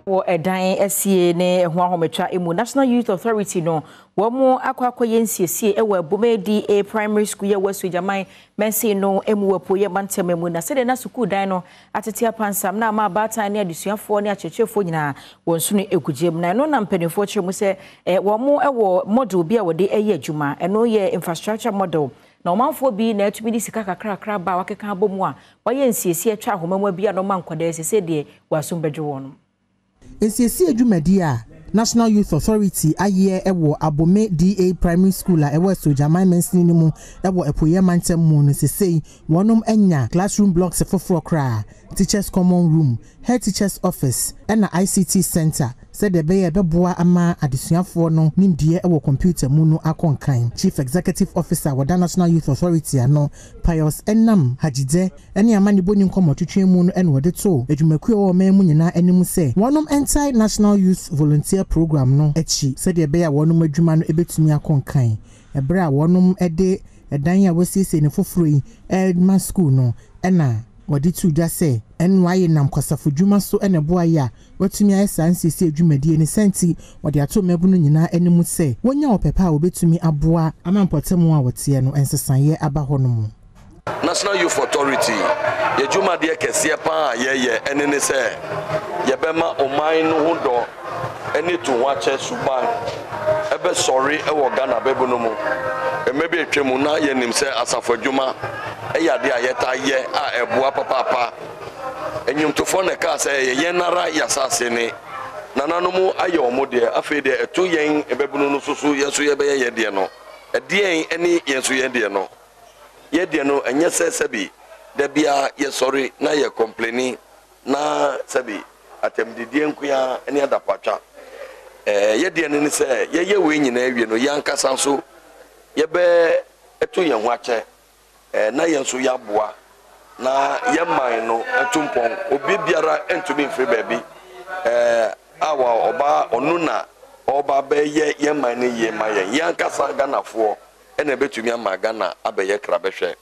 wo edan asie ne ho ahometwa emu National Youth Authority no wo mo akwakoye nsiesie ewo Abume D primary school ye wasu jaman mense no emu wapoye mantememu na sede na school dan no atete apansam na ma batan ne adusuafo ne achechefo nyina wonsu ne egugiem na no na mpanifo kyeremu se wo mo ewo model bi a wode eye adwuma eno ye infrastructure model na omanfo bi na atumi di sika kakra ba wakeka abomu a waye nsiesie atwa ahomamwa bi a no mankwada sese de wasumbedwo wono NCC Adwumadi a National Youth Authority aye ewo Abume D primary school a ewo Sojaman mensini mu ewo epoye mantem mu no sesei wonom enya classroom blocks for kra teachers common room head teachers office and ICT center said the be beboa ama adesuafo no nimdie ewo computer mu no akonkan chief executive officer with the National Youth Authority ano Pius Enam Hajide ene amani boni nkomo twetwe mu no ene wode to adwumakuo wo man mu nyina anim se wonom anti National Youth Volunteer Program no echi said the be wonom adwuma no ebetumi akonkan ebra wonom ede edan a wosiese ne foforo yi school no ena wadi tu dwa se NYA nam kwasafo dwuma so ene boa ya watumi ayesa nsisi adwumadi ne senti wadi ato mebu no nyina animu se wonya opepa obetumi aboa amampotemu a wote no ensesaye aba honom National Youth Authority ye dwumadi kese pa ye ene ne se ye bema oman no hodo ene to wache suban ebe sorry ewo Ghana bebu no mu emebi etwemu na ye nim se asafo dwuma eyade ayeta ye a eboa papa enyumtofo ne ka se ye nara yasase ne nananom aye omode afi de eto yen ebebunu no susu yeso ye be ye de no edien eni yeso ye de no ye de no enye sebi da bia ye sorry na ye complaining na sebi atemdidie nkuya eni adapatwa ye de ne se ye we nyina awie no yankasa so ye be eto yen ho ache na yenso ya boa na yeman no atumpon obi biara entumi mfiri baabi awa oba onuna oba be yeman ne yema yankasa ganafo ene betumi ama Ghana abeye krabehwe